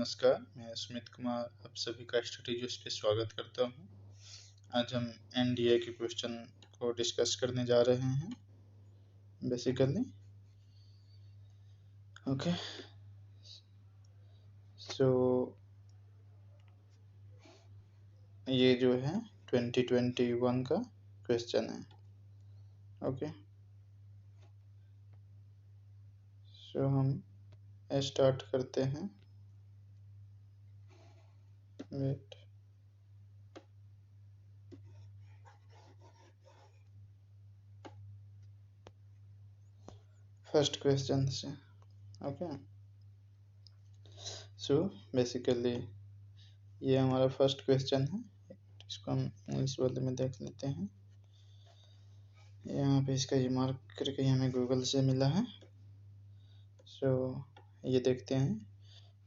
नमस्कार, मैं सुमित कुमार आप सभी का स्ट्रेटेजीज पे स्वागत करता हूँ। आज हम एनडीए के क्वेश्चन को डिस्कस करने जा रहे हैं बेसिकली। ओके, सो ये जो है 2021 का क्वेश्चन है। ओके, सो हम स्टार्ट करते हैं। वेट, फर्स्ट क्वेश्चन से। ओके, सो बेसिकली ये हमारा फर्स्ट क्वेश्चन है। इसको हम इंग्लिश वाले में देख लेते हैं। यहाँ पे इसका ये मार्क करके हमें गूगल से मिला है। सो ये देखते हैं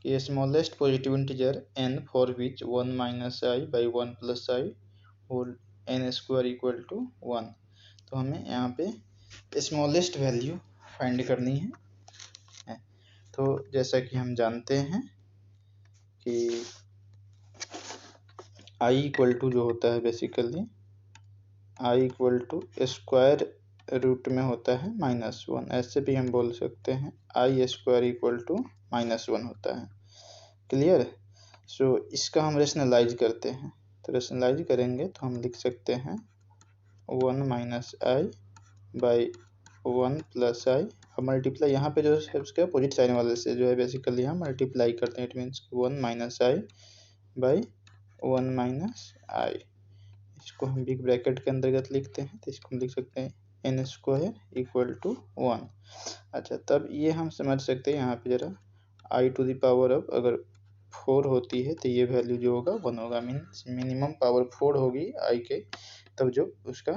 कि smallest positive integer n for which 1 minus i by 1 plus i whole n square equal to 1। तो हमें यहाँ पे स्मॉलेस्ट वैल्यू फाइंड करनी है। तो जैसा कि हम जानते हैं कि i इक्वल टू जो होता है basically i equal to square root में होता है -1। ऐसे भी हम बोल सकते हैं i स्क्वायर इक्वल टू -1 होता है। क्लियर। सो इसका हम रेशनलाइज करते हैं। तो रेशनलाइज करेंगे तो हम लिख सकते हैं 1 माइनस आई बाई 1 प्लस आई। अब मल्टीप्लाई यहाँ पे जो है उसके अपोजिट साइन वाले से जो है बेसिकली हम मल्टीप्लाई करते हैं। It means 1 minus i by 1 minus i. इसको हम बिग ब्रैकेट के अंतर्गत लिखते हैं। तो इसको हम लिख सकते हैं n स्क्वायर इक्वल टू 1। अच्छा, तब ये हम समझ सकते हैं यहाँ पे जरा i to the power of अगर 4 होती है तो ये वैल्यू जो होगा 1 होगा। मीन्स मिनिमम पावर 4 होगी i के, तब जो उसका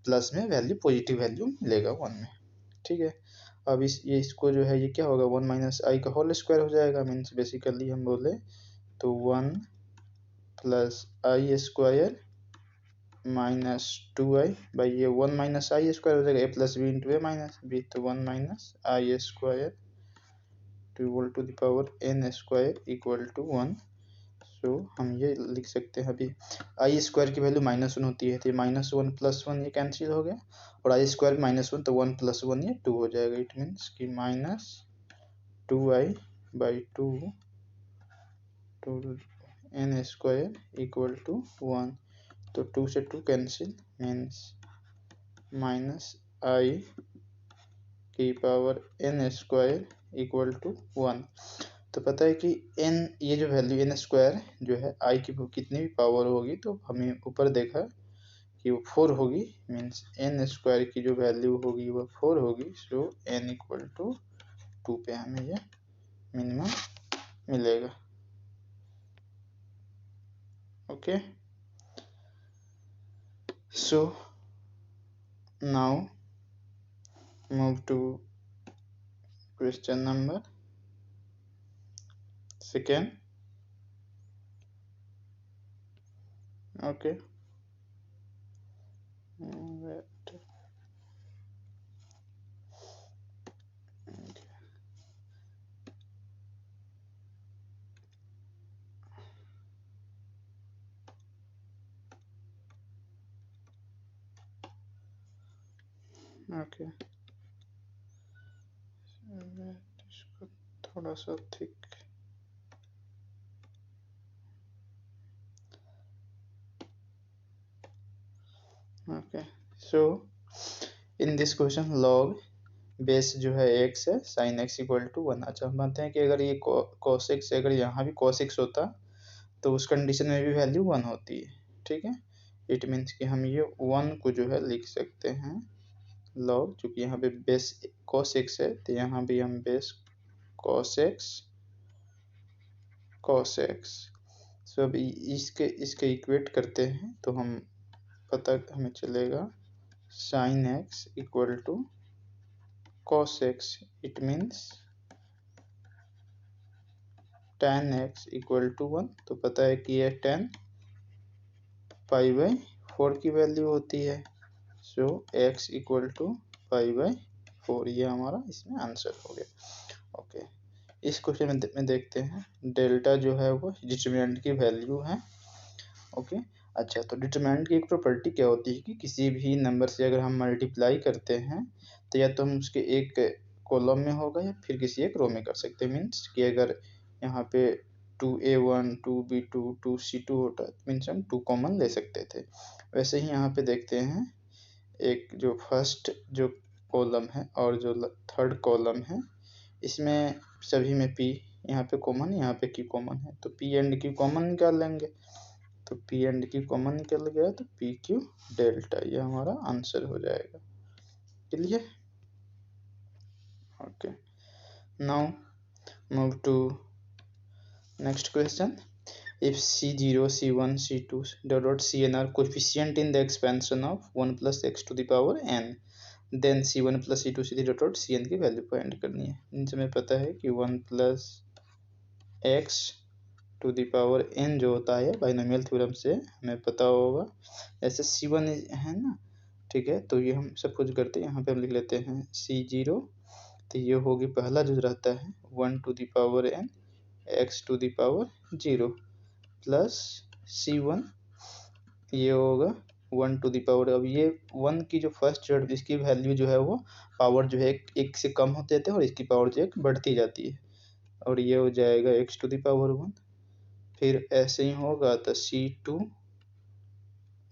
प्लस में वैल्यू पॉजिटिव वैल्यू मिलेगा 1 में। ठीक है। अब इसको जो है ये क्या होगा 1 माइनस आई का होल स्क्वायर हो जाएगा। मीन्स बेसिकली हम बोले तो 1 plus i square minus 2i by ये 1 माइनस आई स्क्वायर हो जाएगा a plus B into A minus B. तो 1 minus i square equal to the power n square equal to 1। So हम ये लिख सकते हैं। अभी आई स्क्वायर की वैल्यू -1 होती है तो ये -1 प्लस 1 ये कैंसिल हो गया, और आई स्क्वायर -1 तो 1 प्लस 1 ये 2 हो जाएगा। इट मीन्स कि -2i by 2 to n square equal to 1। तो 2 से 2 कैंसिल, मीन्स माइनस आई की power n square equal to 1। तो पता है कि n ये जो वैल्यू n स्क्वायर जो है i की कितनी भी पावर होगी तो हमें ऊपर देखा कि वो 4 होगी। मीन्स n स्क्वायर की जो वैल्यू होगी वो 4 होगी। सो n इक्वल टू 2 पे हमें ये मिनिमम मिलेगा। Okay, so now move to question number second. Okay, wait. Okay, इसको थोड़ा सा thick. Okay, so in this question log base जो है x है साइन x इक्वल टू 1। अच्छा, हम मानते हैं कि अगर ये cos x अगर यहाँ भी cos x होता तो उस कंडीशन में भी वैल्यू 1 होती है। ठीक है, इट मीन्स कि हम ये 1 को जो है लिख सकते हैं लॉग, चूँकि यहाँ पे बेस cos x है तो यहाँ भी हम बेस cos x। सो अब इसके इक्वेट करते हैं तो हम पता हमें चलेगा sin x equal to cos x। It means tan x equal to 1। तो पता है कि यह tan पाई बाई 4 की वैल्यू होती है। So x equal to pi by 4 ये हमारा इसमें आंसर हो गया। ओके, इस क्वेश्चन में देखते हैं डेल्टा जो है वो डिटरमिनेंट की वैल्यू है। ओके, अच्छा, तो डिटरमिनेंट की एक प्रॉपर्टी क्या होती है कि किसी भी नंबर से अगर हम मल्टीप्लाई करते हैं तो या तो हम उसके एक कॉलम में होगा या फिर किसी एक रो में कर सकते हैं। मीन्स कि अगर यहाँ पे 2a1 2b2 2c2 होता है मीन्स हम 2 कॉमन ले सकते थे। वैसे ही यहाँ पे देखते हैं एक जो फर्स्ट जो कॉलम है और जो थर्ड कॉलम है, इसमें सभी में p यहाँ पे कॉमन, यहाँ पे q कॉमन है, तो p एंड q कॉमन निकाल लेंगे। तो p एंड q कॉमन निकल गया तो p q डेल्टा, ये हमारा आंसर हो जाएगा। Clear? Okay, now move to next question. If C0, C1, C2 dot Cn are coefficient in the expansion of 1 plus x to the power n, then C1 plus C2 C3 dot Cn की value find करनी है। इनसे हमें पता है कि 1 plus x to the power n जो होता है बाइनोमियल थ्योरम से हमें पता होगा। ऐसे C1 है ना, ठीक है, तो ये हम सपोज करते हैं, यहाँ पे हम लिख लेते हैं C0, तो ये होगी पहला जो रहता है 1 to the power n x to the power 0 plus C1 ये होगा 1 टू द पावर, अब ये 1 की जो फर्स्ट जो इसकी वैल्यू जो है वो पावर जो है एक से कम होते जाते हैं और इसकी पावर जो है बढ़ती जाती है, और ये हो जाएगा x टू द पावर 1। फिर ऐसे ही होगा तो C2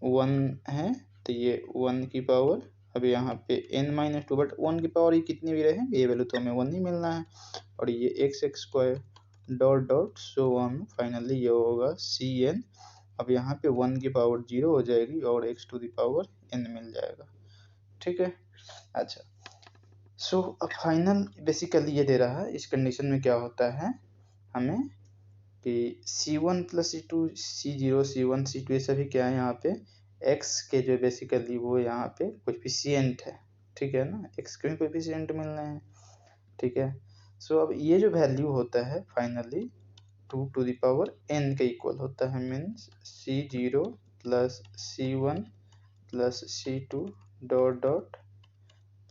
1 है तो ये 1 की पावर, अब यहाँ पे n-2, बट 1 की पावर ये कितनी भी रहे ये वैल्यू तो हमें 1 ही मिलना है, और ये x square dot dot so on, finally ये होगा Cn। अब यहाँ पे 1 की पावर 0 हो जाएगी और x to the power n मिल जाएगा। ठीक है, अच्छा, सो अब फाइनल बेसिकली ये दे रहा है, इस कंडीशन में क्या होता है हमें कि C1 plus C2 C0 C1 C2 ये सभी क्या है यहाँ पे x के जो बेसिकली वो यहाँ पे कोएफिशिएंट है। ठीक है ना, x के भी कोएफिशिएंट मिल रहे हैं। ठीक है, सो अब ये जो वैल्यू होता है finally 2 to the power n के इक्वल होता है। Means C0 plus C1 plus C2 dot dot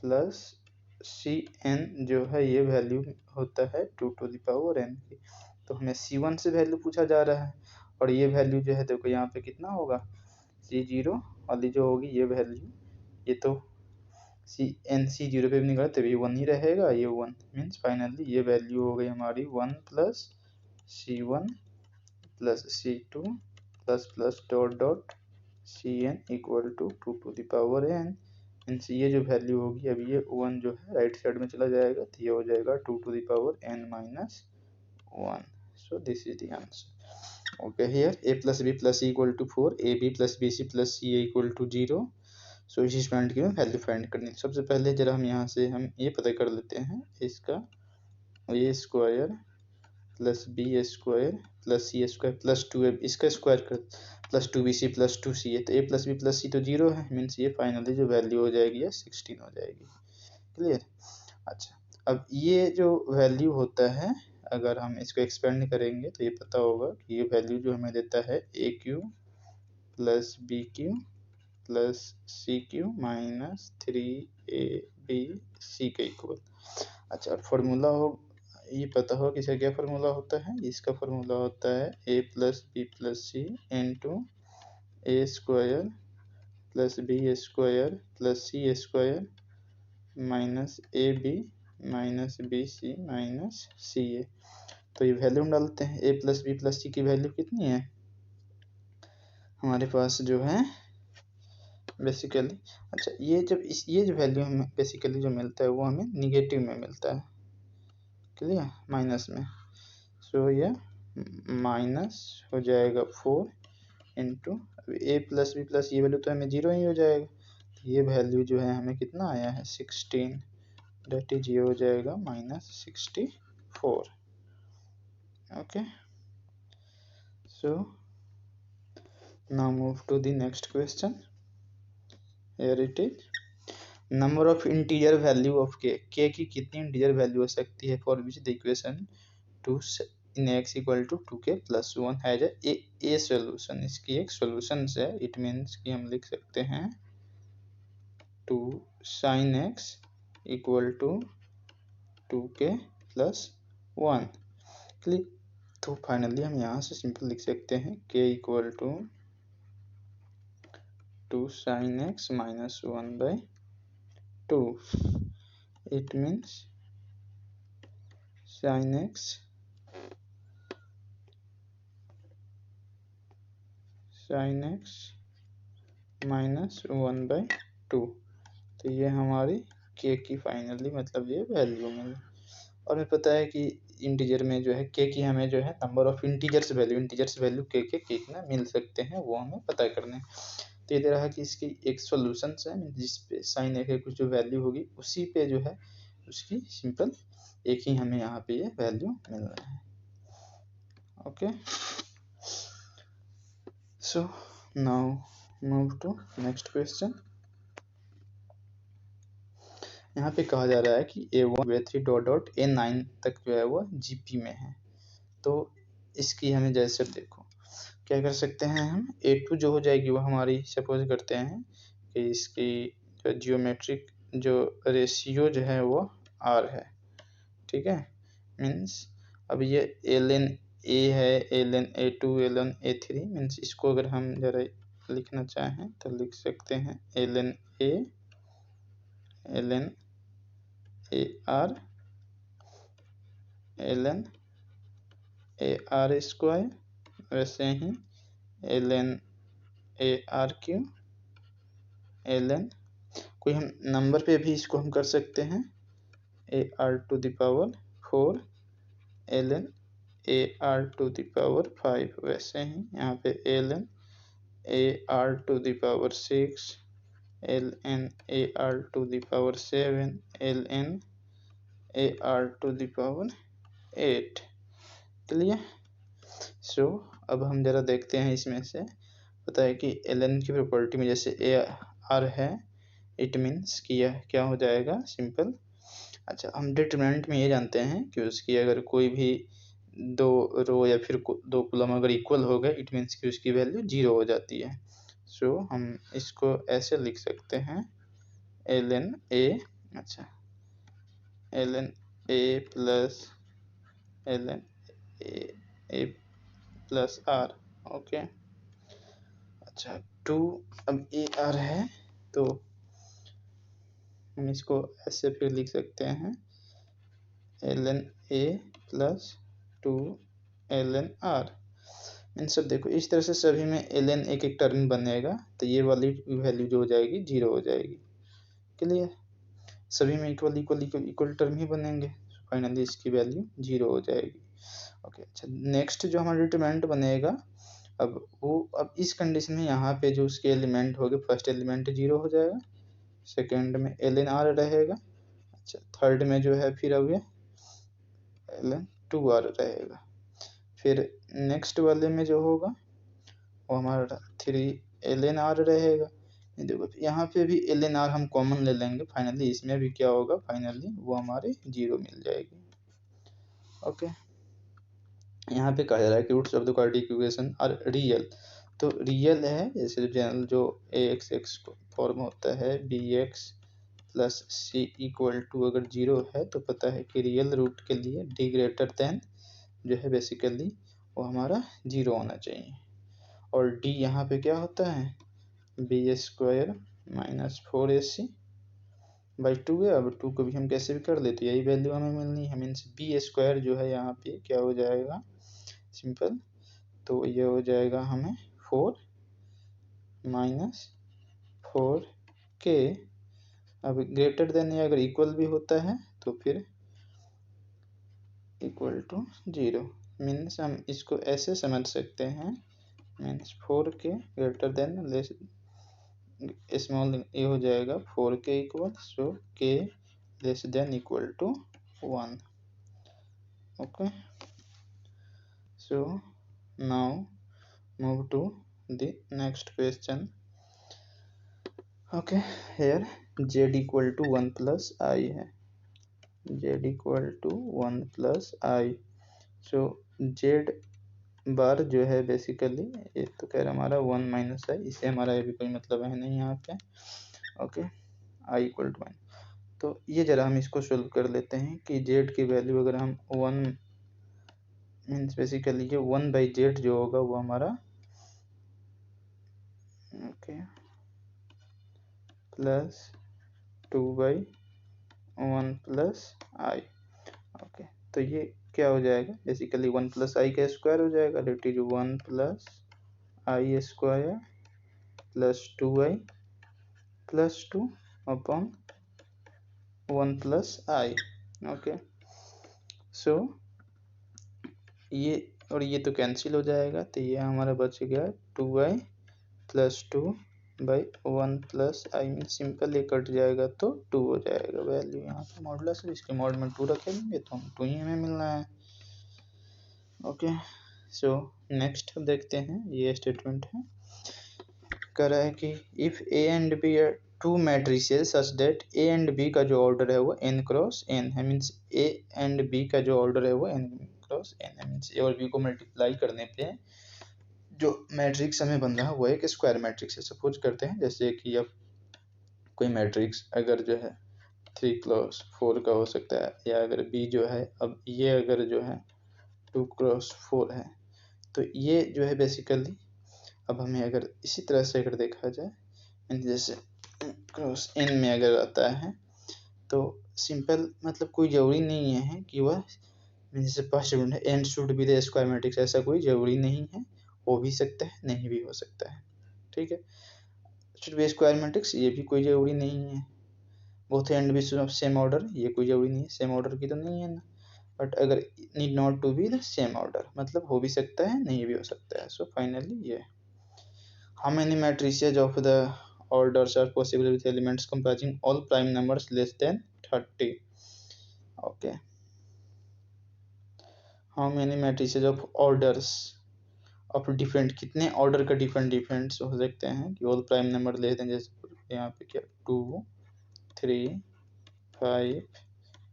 plus Cn जो है ये वैल्यू होता है 2 टू द पावर n की। तो हमें C1 से वैल्यू पूछा जा रहा है और ये वैल्यू जो है देखो यहाँ पे कितना होगा, C0 वाली जो होगी ये वैल्यू, ये तो C0 पे भी निकाले तभी 1 ही रहेगा, ये 1 मीन्स फाइनली ये वैल्यू हो गई हमारी 1 plus C1 plus C2 plus plus dot dot Cn equal to 2 to the power n। Means ये जो वैल्यू होगी अब ये 1 जो है राइट साइड में चला जाएगा तो ये हो जाएगा 2 to the power n minus 1। So this is the answer. Okay, here a plus b plus c equal to 4, ab plus bc plus ca equal to 0. So इस स्टूडेंट की वैल्यू फाइंड करनी है। सबसे पहले जरा हम यहाँ से हम ये पता कर लेते हैं इसका a square plus B square plus C square plus 2a इसका स्क्वायर कर प्लस 2bc प्लस 2ca, तो a plus b plus c तो 0 है, मीन्स ये फाइनली जो वैल्यू हो जाएगी ये 16 हो जाएगी। क्लियर? अच्छा, अब ये जो वैल्यू होता है अगर हम इसको एक्सपेंड करेंगे तो ये पता होगा कि ये वैल्यू जो हमें देता है a cube plus b cube plus c cube minus 3ab के इक्वल। अच्छा, फार्मूला हो ये पता हो कि इसका क्या फार्मूला होता है, इसका फार्मूला होता है a plus b plus c into a square plus B square plus C square minus a b minus b c minus c a. तो ये वैल्यू हम डालते हैं, a plus b plus c की वैल्यू कितनी है हमारे पास जो है बेसिकली। अच्छा, ये जब ये जो वैल्यू हमें बेसिकली जो मिलता है वो हमें निगेटिव में मिलता है, क्लियर, माइनस में। सो ये माइनस हो जाएगा 4 into A plus b plus ये वैल्यू तो हमें 0 ही हो जाएगा, तो ये वैल्यू जो है हमें कितना आया है 16, डेट इज ये हो जाएगा minus 64। Okay, so now move to the next question. Here it is, number of integer value of k की कितनी integer value हो सकती है for which the equation 2 in x equal to 2k plus 1 has a solution। इसकी एक solution है, it means कि हम लिख सकते हैं 2 sin x equal to 2k plus 1 click. तो फाइनली हम यहाँ से सिंपल लिख सकते हैं k equal to sine X minus 1/2। It means sine X minus 1/2। तो ये हमारी k की फाइनली मतलब ये वैल्यू मिली। और हमें पता है कि इंटीजर में जो है k की हमें जो है number of integers value k के कितना मिल सकते हैं वो हमें पता करने। तो ये दे रहा है कि इसकी एक सॉल्यूशन है जिस पे साइन ए कुछ जो वैल्यू होगी उसी पे जो है उसकी सिंपल एक ही हमें यहाँ पे ये वैल्यू मिल रहा है। Okay, so now move to next question. यहाँ पे कहा जा रहा है कि A1 A3 डॉट A9 तक जो है वो GP में है। तो इसकी हमें जैसे देखो क्या कर सकते हैं हम, A2 जो हो जाएगी वो हमारी सपोज करते हैं कि इसकी जो जियोमेट्रिक जो रेशियो जो है वो R है, ठीक है। मीन्स अब ये ln A है, ln A2, ln A3 means इसको अगर हम जरा लिखना चाहें तो लिख सकते हैं ln A ln AR ln AR square, वैसे ही ln ARQ ln कोई हम नंबर पे भी इसको हम कर सकते हैं AR⁴ ln AR⁵, वैसे ही यहाँ पे ln AR⁶ ln AR⁷ ln AR⁸ clear. So अब हम जरा देखते हैं इसमें से, पता है कि ln की प्रॉपर्टी में जैसे AR है, इट मीन्स कि यह क्या हो जाएगा सिंपल। अच्छा, हम डिटरमिनेंट में ये जानते हैं कि उसकी अगर कोई भी दो रो या फिर दो कॉलम अगर इक्वल हो गए इट मीन्स कि उसकी वैल्यू 0 हो जाती है। सो हम इसको ऐसे लिख सकते हैं ln A, अच्छा ln A plus ln A plus R, okay. अच्छा 2 अब AR है तो हम इसको ऐसे फिर लिख सकते हैं ln A plus 2 ln R। इन सब देखो इस तरह से सभी में ln एक एक टर्म बनेगा तो ये वाली वैल्यू जो हो जाएगी 0 हो जाएगी। क्लियर, सभी में इक्वल टर्म ही बनेंगे, फाइनली इसकी वैल्यू 0 हो जाएगी। ओके, अच्छा नेक्स्ट जो हमारा डिटरमिनेंट बनेगा अब इस कंडीशन में यहाँ पे जो उसके एलिमेंट हो गए, फर्स्ट एलिमेंट 0 हो जाएगा, सेकेंड में ln R रहेगा, अच्छा थर्ड में जो है फिर अब ये ln 2R रहेगा, फिर नेक्स्ट वाले में जो होगा वो हमारा 3 ln R रहेगा। देखो यहाँ पे भी ln R हम कॉमन ले लेंगे, फाइनली इसमें भी क्या होगा, फाइनली वो हमारे 0 मिल जाएगी। ओके, यहाँ पे कहा जा रहा है कि roots of the quadratic equation are real. तो रियल है, जैसे जनरल जो AX फॉर्म होता है BX plus C equal to अगर 0 है तो पता है कि रियल रूट के लिए D ग्रेटर देन जो है बेसिकली वो हमारा 0 होना चाहिए। और D यहाँ पे क्या होता है B² माइनस 4AC/2 है। अब 2 को भी हम कैसे भी कर लेते, यही वैल्यू हमें मिलनी है, मीन्स B² जो है यहाँ पे क्या हो जाएगा सिंपल, तो ये हो जाएगा हमें 4 माइनस 4K। अब ग्रेटर देन या अगर इक्वल भी होता है तो फिर इक्वल टू 0, मीन्स हम इसको ऐसे समझ सकते हैं, means 4K greater than less small ये हो जाएगा 4K equal, so K less than equal to 1। Okay, so now move to the next question. Okay, here z equal to 1 plus I है, z equal to 1 plus I। so z बार जो है basically ये तो कह रहा हमारा 1 minus I, इससे हमारा ये भी कोई मतलब है नहीं यहाँ पे। ओके, I इक्वल टू 1, तो ये जरा हम इसको सोल्व कर लेते हैं कि z की वैल्यू अगर हम 1 मीन्स बेसिकली ये 1/z जो होगा वो हमारा okay plus 2/1 plus i. Okay, तो ये क्या हो जाएगा बेसिकली 1 प्लस आई का स्क्वायर हो जाएगा, that is 1 plus i square plus 2i plus 2 upon 1 plus i. Okay, so ये और ये तो कैंसिल हो जाएगा, तो ये हमारा बच गया 2i प्लस 2/1 प्लस आई। मीन सिंपल ये कट जाएगा तो 2 हो जाएगा वैल्यू यहाँ पे मॉडुलस, इसके मॉड में 2 रखेंगे तो हम 2 ही हमें मिलना है। ओके, सो नेक्स्ट देखते हैं, ये स्टेटमेंट है, कह रहा है कि if A and B are two matrices such that A and B का जो ऑर्डर है वो n क्रॉस n है। मीन्स ए एंड बी का जो ऑर्डर है वो n क्रॉस n है। मीन्स ए और बी को मल्टीप्लाई करने पे जो मैट्रिक्स हमें बन रहा है वो एक स्क्वायर मैट्रिक्स है। सपोज करते हैं जैसे कि अब कोई मैट्रिक्स अगर जो है 3x4 का हो सकता है, या अगर बी जो है, अब ये अगर जो है 2x4 है, तो ये जो है बेसिकली अब हमें अगर इसी तरह से अगर देखा जाए, जैसे क्रॉस n में अगर आता है तो सिंपल मतलब कोई ज़रूरी नहीं है कि वह जैसे फर्स्ट है n should be the square matrix, ऐसा कोई ज़रूरी नहीं है, हो भी सकता है नहीं भी हो सकता है। ठीक है, शुड बी स्क्वायर मैट्रिक्स ये भी कोई ज़रूरी नहीं है, both and B same order ये कोई ज़रूरी नहीं है, सेम ऑर्डर की तो नहीं है ना, बट अगर need not to be the same order मतलब हो भी सकता है नहीं भी हो सकता है। सो फाइनली ये how many matrices of the orders are possible with elements comprising all prime numbers less than 30. Okay, how many matrices of orders of different, कितने ऑर्डर का डिफरेंट हो सकते हैं कि all prime number less then, जैसे यहाँ पे क्या 2 3 5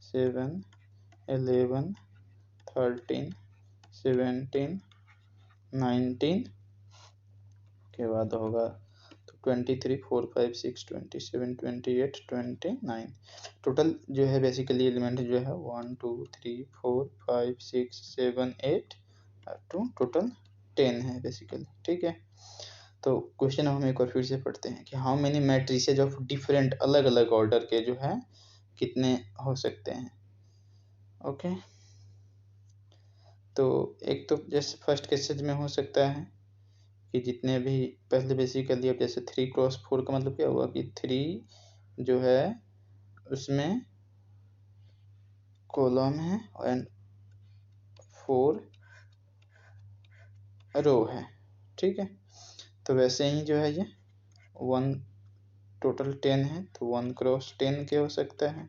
7 11 13 17 19 के बाद होगा 23 4 5 6 27 28 29 टोटल जो है बेसिकली एलिमेंट जो है 1 2 3 4 5 6 7 8 टू टोटल 10 है बेसिकली। ठीक है, तो क्वेश्चन हम एक बार फिर से पढ़ते हैं कि how many matrices of different अलग अलग ऑर्डर के जो है कितने हो सकते हैं। ओके, तो एक तो जैसे फर्स्ट केसेज में हो सकता है कि जितने भी पहले बेसिकली अब जैसे 3x4 का मतलब क्या हुआ कि 3 जो है उसमें कॉलम है एंड 4 रो है। ठीक है, तो वैसे ही जो है ये 1 टोटल 10 है तो 1x10 के हो सकता है,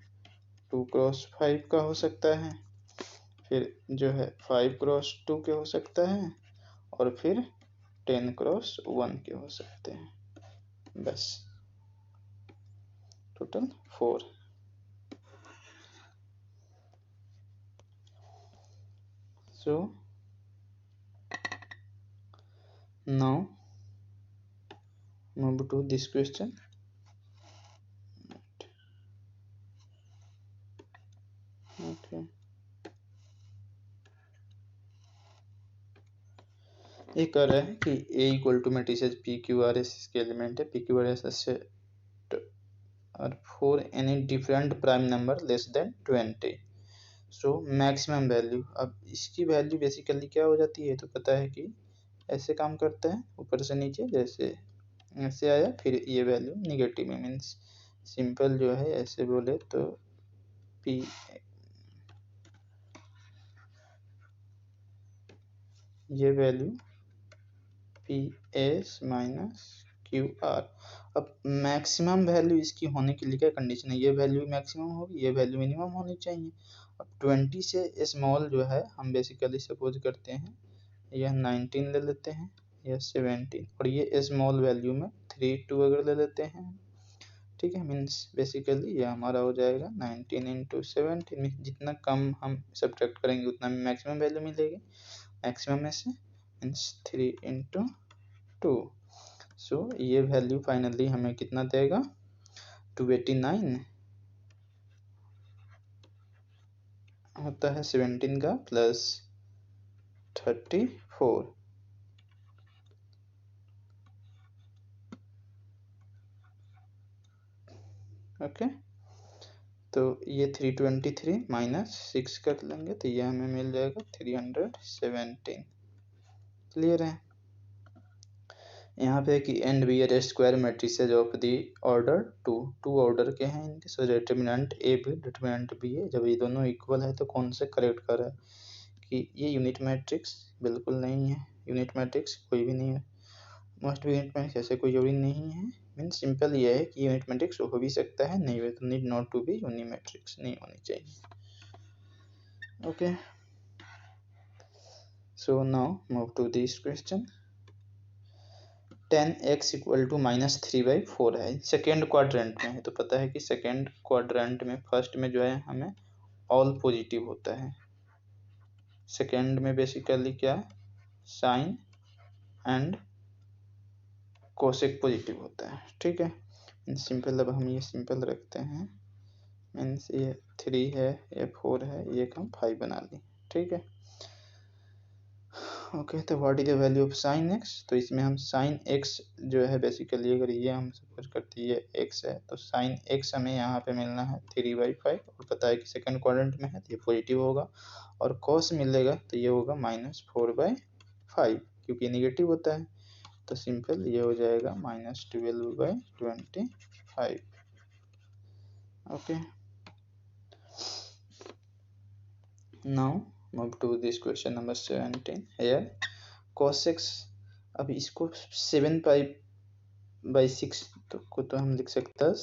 2x5 का हो सकता है, फिर जो है 5x2 के हो सकता है, और फिर 10x1 के हो सकते हैं, बस total 4। So now move to this question. Okay, ये कह रहा है कि A equal to matrices p q r s इसके एलिमेंट है, p q r s set और for any different prime number less than 20। So maximum value, अब इसकी वैल्यू बेसिकली क्या हो जाती है तो पता है कि ऐसे काम करता है ऊपर से नीचे, जैसे ऐसे आया फिर ये वैल्यू निगेटिव में, मीन्स सिंपल जो है ऐसे बोले तो पी ये value P S minus Q R. अब मैक्सिमम वैल्यू इसकी होने के लिए क्या कंडीशन है, ये वैल्यू मैक्सिमम होगी ये वैल्यू मिनिमम होनी चाहिए। अब 20 से स्मॉल जो है हम बेसिकली सपोज करते हैं यह 19 ले लेते हैं या 17, और ये स्मॉल वैल्यू में 3 2 अगर ले लेते हैं। ठीक है, मीन्स बेसिकली ये हमारा हो जाएगा 19 इंटू 17, जितना कम हम सब्ट्रैक्ट करेंगे उतना मैक्सिमम वैल्यू मिलेगी, मैक्सिमम में से मीन्स 3 इंटू 2। सो ये वैल्यू फाइनली हमें कितना देगा 289 होता है 17 का प्लस 34। ओके, तो ये 323 माइनस 6 कर लेंगे तो ये हमें मिल जाएगा 317। क्लियर है। यहाँ पे कि and B are square matrices of the order two order के हैं इनके, so determinant a b determinant b है। जब ये दोनों इक्वल है तो कौन से करेक्ट कर रहा है कि ये यूनिट मैट्रिक्स बिल्कुल नहीं है, यूनिट मैट्रिक्स कोई भी नहीं है, मस्ट बी यूनिट मैट्रिक्स ऐसे कोई जरूरी नहीं है। मीन सिंपल ये है कि यूनिट मैट्रिक्स हो भी सकता है, नहीं हो तो need not to be unit matrix, नहीं होनी चाहिए। Okay, so now move to this question. 10x equal to -3/4 है, सेकेंड क्वाड्रेंट में है, तो पता है कि सेकेंड क्वाड्रेंट में फर्स्ट में जो है हमें ऑल पॉजिटिव होता है, सेकेंड में बेसिकली क्या साइन एंड कोसेक पॉजिटिव होता है। ठीक है, सिंपल, अब हम ये सिंपल रखते हैं, मीन्स ये 3 है, ये 4 है, ये हम 5 बना लें। ठीक है, ओके, तो what is the value of sine x, तो इसमें हम साइन एक्स जो है बेसिकली अगर ये हम सपोज करते हैं ये एक्स है तो साइन एक्स हमें यहाँ पे मिलना है 3/5, और पता है कि सेकंड क्वाड्रेंट में है तो ये पॉजिटिव होगा, और कॉस मिलेगा तो ये होगा -4/5 क्योंकि निगेटिव होता है, तो सिंपल ये हो जाएगा -12/25। Okay, now move to this question number 17 here cos x, अब इसको 7π/6 को तो हम लिख सकते हैं,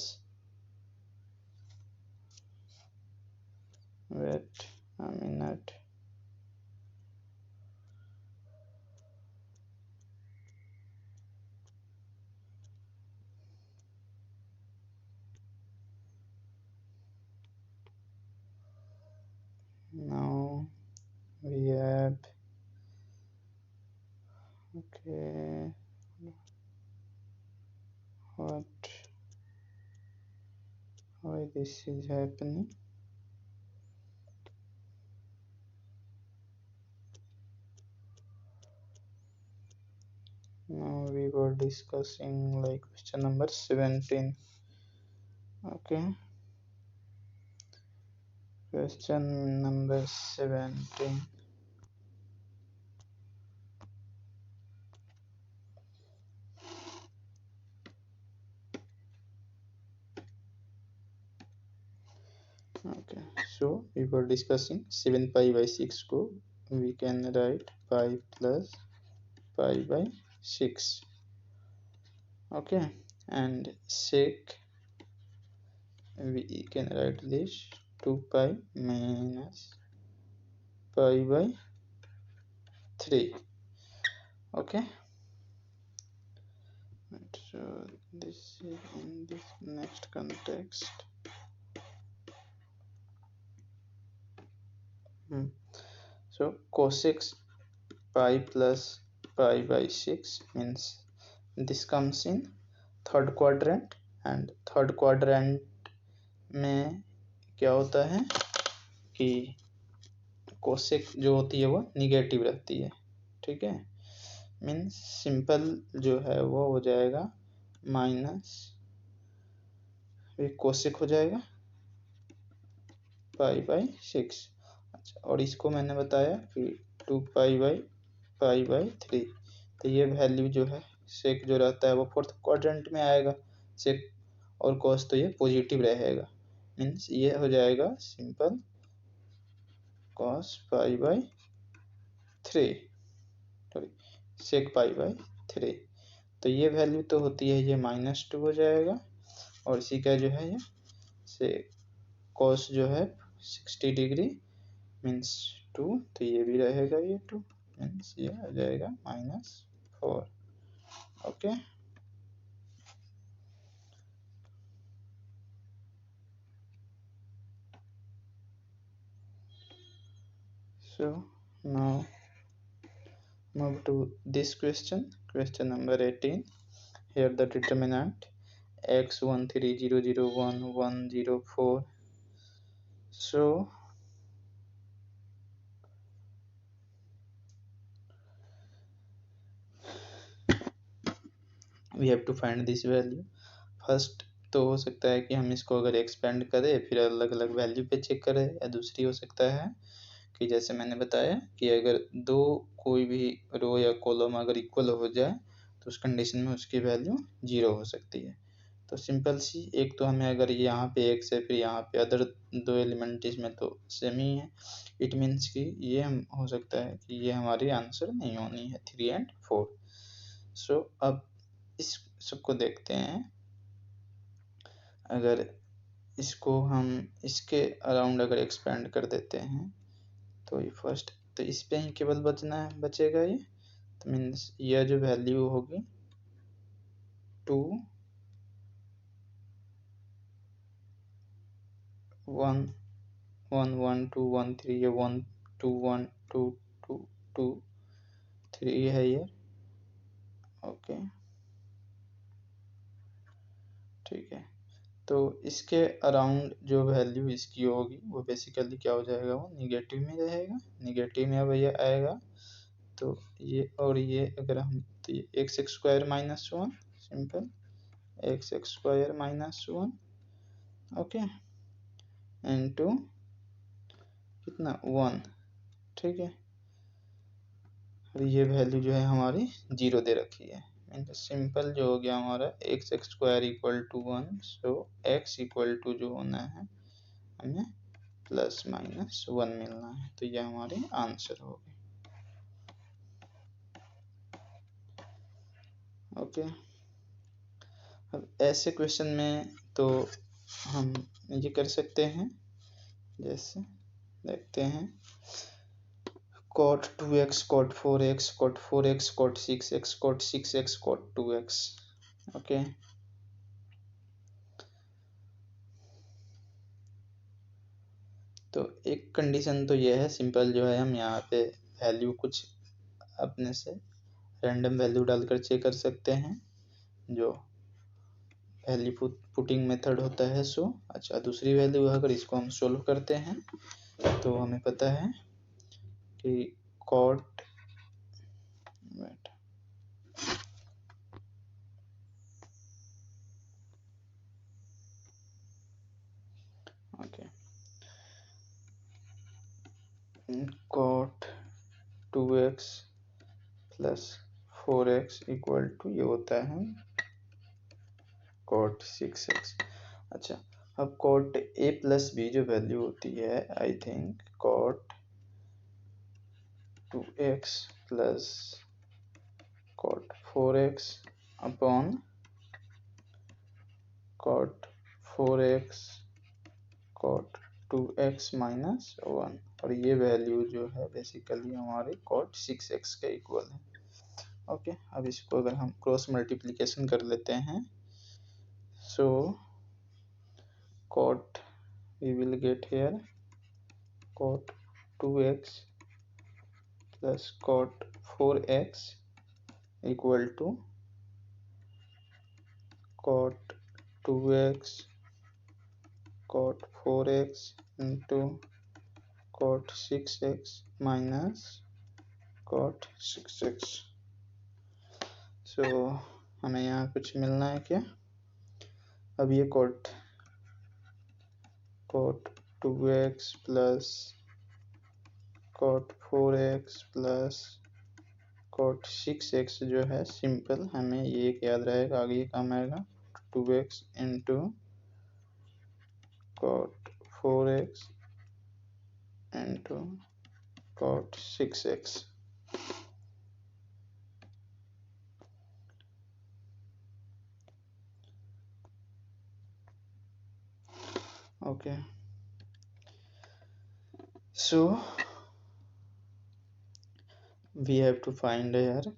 wait a minute, now we have, okay, what, why this is happening, now we were discussing like question number 17. Okay, question number 17. Okay, so we were discussing 7π/6 को we can write pi plus pi/6. Okay, and sec we can write this 2π minus pi/3. Okay, so this is in this next context. So cosec pi plus pi/6 means this comes in third quadrant, and third quadrant में क्या होता है कि cosec जो होती है वो negative रहती है। ठीक है, मीन्स सिंपल जो है वो हो जाएगा माइनस, कोसेक हो जाएगा pi/6। अच्छा, और इसको मैंने बताया कि 2π/3, तो ये वैल्यू जो है सेक जो रहता है वो फोर्थ क्वाड्रेंट में आएगा सेक, और कॉस तो ये पॉजिटिव रहेगा, मीन्स ये हो जाएगा सिंपल cos pi/3 सेक pi/3, तो ये वैल्यू तो होती है ये -2 हो जाएगा, और इसी का जो है ये से कॉस जो है 60 डिग्री मीन्स 2, तो ये भी रहेगा ये 2, मीन्स ये आ जाएगा -4। Okay, so now move to this question number 18. Here the determinant x13001104, so we have to find this value. First तो हो सकता है कि हम इसको अगर एक्सपेंड करें फिर अलग अलग वैल्यू पे चेक करें, या दूसरी हो सकता है कि जैसे मैंने बताया कि अगर दो कोई भी रो या कॉलम अगर इक्वल हो जाए तो उस कंडीशन में उसकी वैल्यू 0 हो सकती है। तो सिंपल सी, एक तो हमें अगर यहाँ पे x है फिर यहाँ पे अदर दो एलिमेंट इसमें तो सेम ही है, इट मीन्स कि ये हम हो सकता है कि ये हमारी आंसर नहीं होनी है 3 और 4। सो अब इस सबको देखते हैं। अगर इसको हम इसके अराउंड अगर एक्सपेंड कर देते हैं तो ये फर्स्ट, तो इस पे ही केवल बचेगा ये, तो मीन्स यह जो वैल्यू होगी 2 1 1 1 2 1 3, ये 1 2 1 2 2 2 3 है ये। ओके ठीक है, तो इसके अराउंड जो वैल्यू इसकी होगी वो बेसिकली क्या हो जाएगा, वो निगेटिव में रहेगा। निगेटिव में भैया आएगा तो ये और ये अगर हम, तो ये x square minus 1, simple x square minus 1, okay, into कितना 1, ठीक है। और ये वैल्यू जो है हमारी 0 दे रखी है। सिंपल जो हो गया हमारा X square equal to 1, so X equal to जो होना है हमें प्लस माइनस 1 मिलना है, तो ये हमारी आंसर होगी। ओके, अब ऐसे क्वेश्चन में तो हम ये कर सकते हैं, जैसे देखते हैं cot 2x cot 4x cot 4x cot 6x cot 6x cot 2x, okay. तो एक कंडीशन तो ये है, सिंपल जो है हम यहाँ पे वैल्यू कुछ अपने से रैंडम वैल्यू डालकर चेक कर सकते हैं, जो वैल्यू पुटिंग मेथड होता है। सो अच्छा, दूसरी वैल्यू अगर इसको हम सोल्व करते हैं तो हमें पता है कि cot cot 2x plus 4x equal to ये होता है cot 6x। अच्छा, अब cot a प्लस b जो वैल्यू होती है, I think cot 2x plus cot 4x upon cot 4x cot 2x minus 1, और ये वैल्यू जो है बेसिकली हमारे cot 6x के इक्वल है। ओके, अब इसको अगर हम क्रॉस मल्टीप्लिकेशन कर लेते हैं, सो cot we will get here cot 2x plus cot 4x equal to cot 2x cot 4x into cot 6x minus cot 6x। सो हमें यहाँ कुछ मिलना है क्या, अब ये cot 2x plus cot 4x plus cot 6x जो है, सिंपल हमें ये याद रहेगा, आगे काम आएगा 2x into cot 4x into cot 6x। Okay, so we have to find here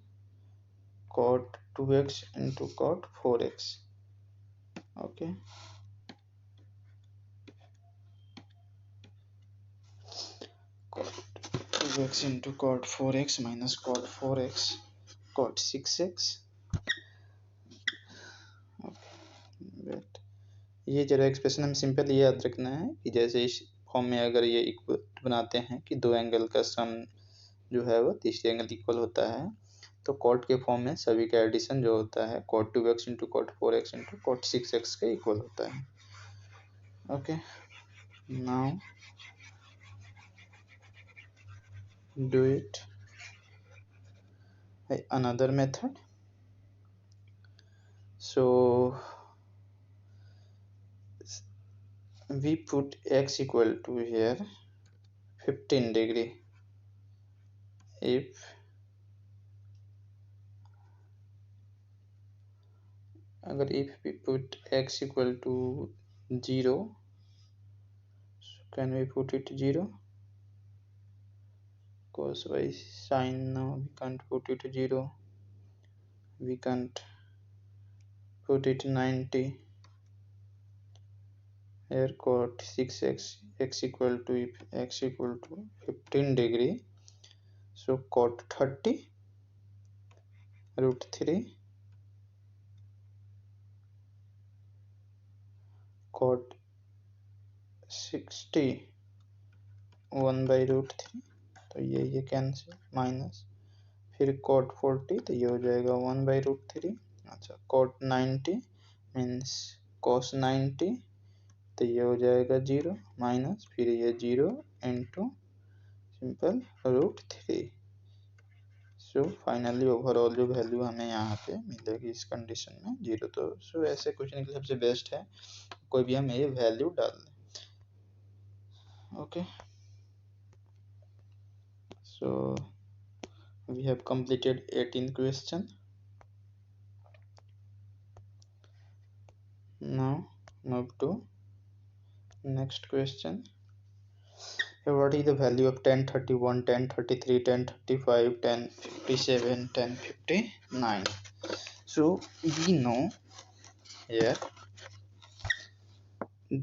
cot 2x into cot 4x, okay। cot 2x into cot 4x minus cot 4x cot 6x, wait, ये जरा expression हम simple ये याद रखना है कि जैसे इस फॉर्म में अगर ये इक्वल बनाते हैं कि दो एंगल का सम जो है वो तीसरे एंगल इक्वल होता है, तो कॉट के फॉर्म में सभी का एडिशन जो होता है cot 2x into cot 4x into cot 6x के इक्वल होता है। Okay, now do it another method. So we put x equal to here 15 degree. If we put x equal to 0, so can we put it 0? Cos by sin, now we can't put it 0, we can't put it 90. Here cot 6x, x equal to, if x equal to 15 degree, so cot 30 root 3 cot 60 1 by root 3, तो ये cancel, minus, फिर cot 40 तो ये हो जाएगा 1 by root 3। अच्छा, cot 90 means cos 90 तो ये हो जाएगा 0, माइनस फिर ये 0 into simple root 3। So finally overall जो वैल्यू हमें यहाँ पे मिलेगी इस कंडीशन में 0। तो सो ऐसे क्वेश्चन के लिए सबसे बेस्ट है कोई भी हम ये वैल्यू डाल दें। Okay, so we have completed 18th question. Now move to next question. What is the value of 1031, 1033, 1035, 1057, 1059? So we know here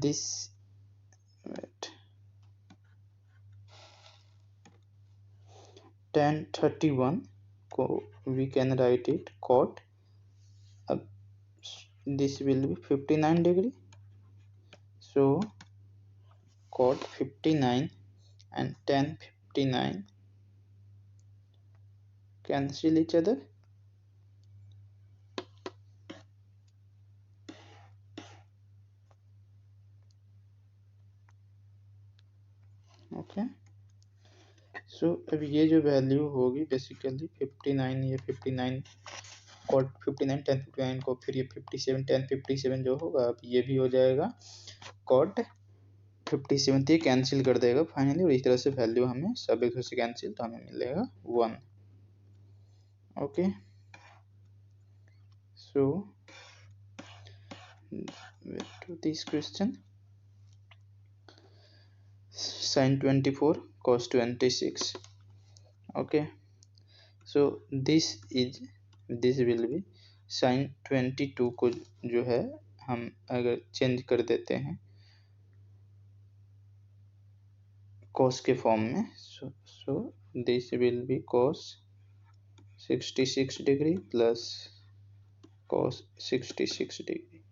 this, wait, 1031 को we can write it cot, this will be 59 degree, so cot 59 and 1059 cancel each other. Okay, so अब ये जो value होगी basically 59, ये 59 cot 59 1059 को, फिर ये 57 1057 जो होगा अब ये भी हो जाएगा कॉट 57, तो ये कैंसिल कर देगा फाइनली, और इस तरह से वैल्यू हमें सब एक से कैंसिल, तो हमें मिलेगा 1। Okay, so to this question, sin 24 cos 26. Okay, so this will be sin 22 को जो है हम अगर चेंज कर देते हैं cos के फॉर्म में, so this will be cos 66 degree plus cos 66 degree.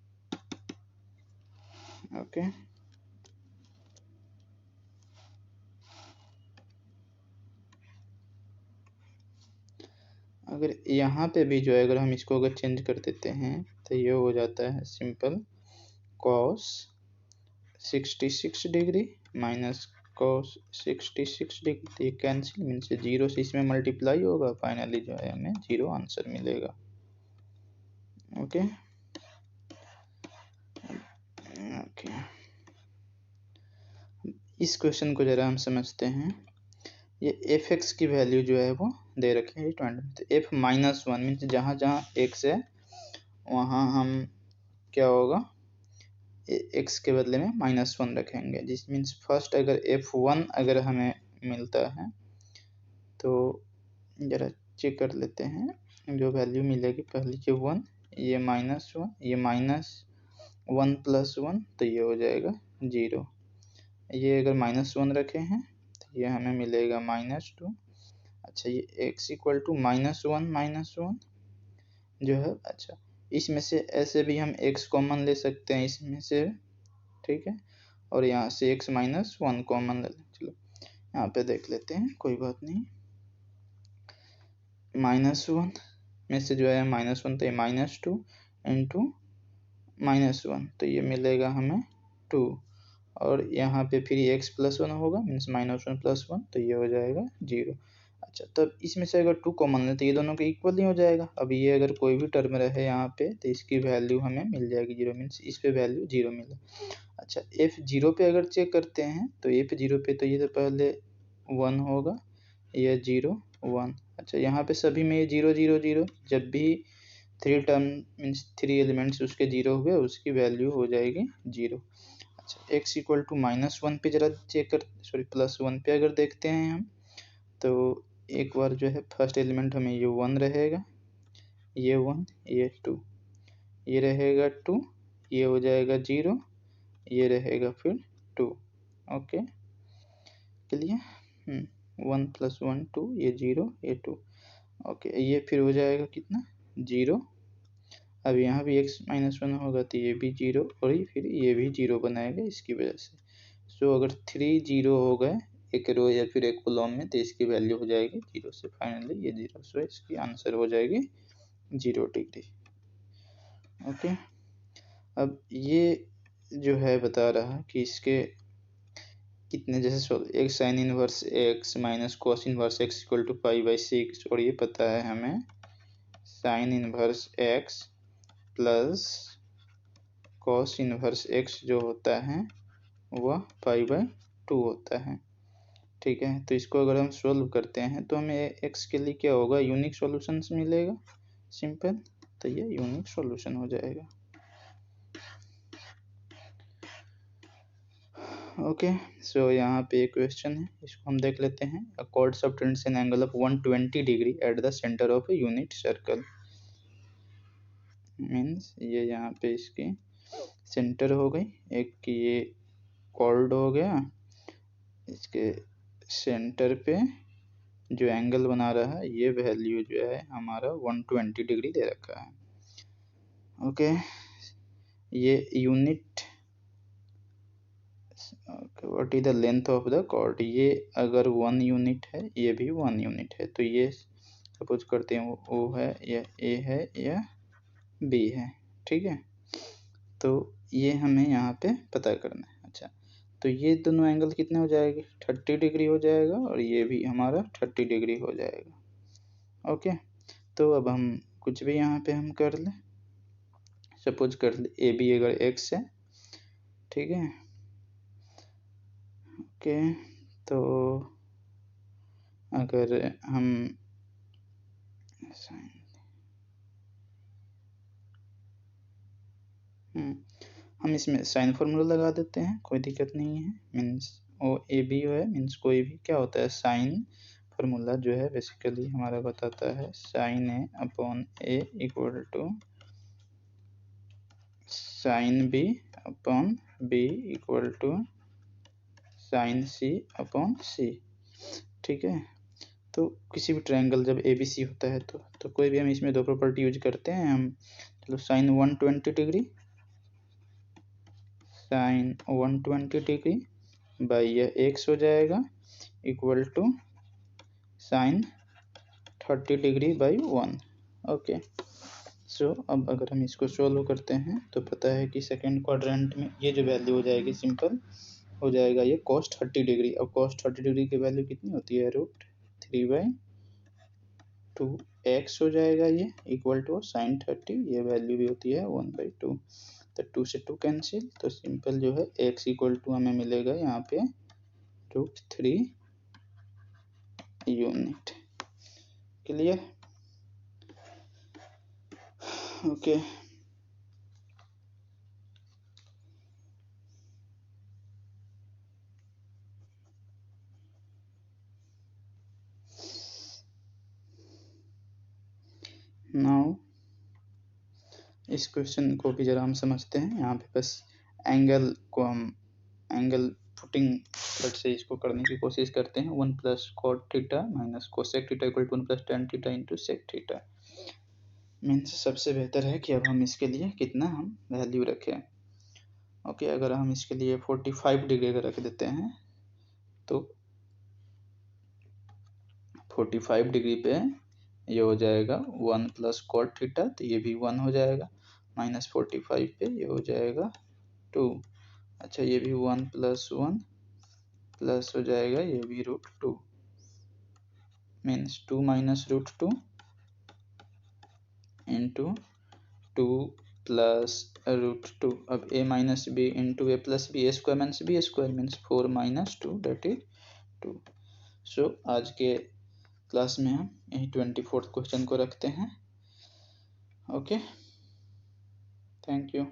Okay, अगर यहाँ पे भी जो है अगर हम इसको अगर चेंज कर देते हैं तो ये हो जाता है simple cos 66 degree minus cos 66 degree, तो ये कैंसिल मीन्स 0 से इसमें मल्टीप्लाई होगा, फाइनली जो है हमें 0 आंसर मिलेगा। ओके ओके, इस क्वेश्चन को जरा हम समझते हैं। ये एफ एक्स की वैल्यू जो है वो दे रखे हैं 20, तो एफ माइनस 1 मीन्स जहाँ जहाँ एक्स है वहाँ हम क्या होगा एक्स के बदले में -1 रखेंगे, जिस मीन्स फर्स्ट अगर f1 अगर हमें मिलता है तो जरा चेक कर लेते हैं जो वैल्यू मिलेगी, पहली जो 1, ये -1, ये -1 प्लस 1 तो ये हो जाएगा 0, ये अगर -1 रखे हैं तो ये हमें मिलेगा -2। अच्छा, ये x इक्वल टू -1 जो है, अच्छा इसमें से ऐसे भी हम x कॉमन ले सकते हैं इसमें से, ठीक है, और यहाँ से x -1 कॉमन ले लें। चलो यहाँ पे देख लेते हैं, कोई बात नहीं। -1 में से जो है -1 तो ये -2 इंटू -1 तो ये मिलेगा हमें 2 और यहाँ पे फिर x + 1 होगा मीन्स -1 + 1 तो ये हो जाएगा 0। अच्छा तब इसमें से अगर 2 कॉमन ले तो ये दोनों के इक्वल ही हो जाएगा। अब ये अगर कोई भी टर्म रहे यहाँ पे तो इसकी वैल्यू हमें मिल जाएगी 0 मीन्स इस पे वैल्यू 0 मिला। अच्छा F0 पे अगर चेक करते हैं तो F0 पे तो ये तो पहले 1 होगा, ये 0 1। अच्छा यहाँ पे सभी में 0 0 0 जब भी 3 टर्म मीन्स 3 एलिमेंट्स उसके 0 हुए उसकी वैल्यू हो जाएगी 0। अच्छा x = -1 पे जरा चेक कर +1 पे अगर देखते हैं हम तो एक बार जो है फर्स्ट एलिमेंट हमें ये 1 रहेगा, ये 1 ये 2 ये रहेगा 2 ये हो जाएगा 0 ये रहेगा फिर 2। ओके क्लियर 1 + 1 2 ये 0 ये 2 ओके ये फिर हो जाएगा कितना 0। अब यहाँ भी x - 1 होगा तो ये भी 0 और फिर ये भी 0 बनाएगा इसकी वजह से। सो अगर 3 0 हो गए एक रो या फिर एक कॉलम में तो इसकी वैल्यू हो जाएगी 0 से फाइनली ये 0। सो इसकी आंसर हो जाएगी 0 डिग्री। ओके अब ये जो है बता रहा कि इसके कितने जैसे एक sine inverse x minus cos inverse x = π/6 और ये पता है हमें sine inverse x plus cos inverse x जो होता है वह π/2 होता है। ठीक है तो इसको अगर हम सोल्व करते हैं तो हमें x के लिए क्या होगा यूनिक सॉल्यूशंस मिलेगा सिंपल तो ये यूनिक सॉल्यूशन हो जाएगा। ओके सो यहाँ पे एक क्वेश्चन है इसको हम देख लेते हैं। अ chord subtends an angle of 120 degree at the centre of a unit circle means ये यहाँ पे इसकी सेंटर हो गई एक ये कॉर्ड हो गया इसके सेंटर पे जो एंगल बना रहा है ये वैल्यू जो है हमारा 120 डिग्री दे रखा है। ओके ये unit what is the length of the chord ये अगर 1 यूनिट है ये भी 1 यूनिट है तो ये सपोज करते हैं वो है या ए है या बी है। ठीक है तो ये हमें यहाँ पे पता करना है। अच्छा तो ये दोनों एंगल कितने हो जाएंगे 30 डिग्री हो जाएगा और ये भी हमारा 30 डिग्री हो जाएगा। ओके तो अब हम कुछ भी यहाँ पे हम कर लें सपोज कर ले ए बी अगर x है। ठीक है ओके तो अगर हम इसमें साइन फार्मूला लगा देते हैं कोई दिक्कत नहीं है मीन्स ओ ए बी है मीन्स कोई भी क्या होता है साइन फार्मूला जो है बेसिकली हमारा बताता है sine a upon a equal to sine b upon b equal to sine c upon c. ठीक है तो किसी भी ट्रायंगल जब ए बी सी होता है तो कोई भी हम इसमें दो प्रॉपर्टी यूज करते हैं हम। चलो sine 120 degree sine 120 degree by यह एक्स हो जाएगा equal to sine 30 degree by 1। Okay so अब अगर हम इसको सोल्व करते हैं तो पता है कि सेकेंड क्वाड्रेंट में ये जो वैल्यू हो जाएगी सिंपल हो जाएगा ये cos 30 डिग्री। अब cos 30 डिग्री की वैल्यू कितनी होती है √3/2x हो जाएगा ये इक्वल टू साइन 30 ये वैल्यू भी होती है 1/2 तो 2 से 2 कैंसिल तो सिंपल जो है x इक्वल टू हमें मिलेगा यहाँ पे √3 यूनिट। क्लियर ओके नाउ इस क्वेश्चन को भी जरा हम समझते हैं। यहाँ पे बस एंगल को हम एंगल पुटिंग से इसको करने की कोशिश करते हैं 1 + cot theta minus cosec theta equal to 1 + tan theta into sec theta means सबसे बेहतर है कि अब हम इसके लिए कितना हम वैल्यू रखें। ओके अगर हम इसके लिए 45 डिग्री अगर रख देते हैं तो 45 डिग्री पे ये हो जाएगा 1 प्लस कॉट थीटा, तो ये भी 1 हो जाएगा, -45 पे ये हो जाएगा 2। अच्छा ये भी 1 प्लस 1 प्लस हो जाएगा ये भी √2, मीन्स 2 माइनस √2 इंटू 2 प्लस √2। अब a minus B into A plus B, A square minus B square means 4 minus 2 that is 2। So आज के क्लास में हम यही 24th क्वेश्चन को रखते हैं। Okay, thank you.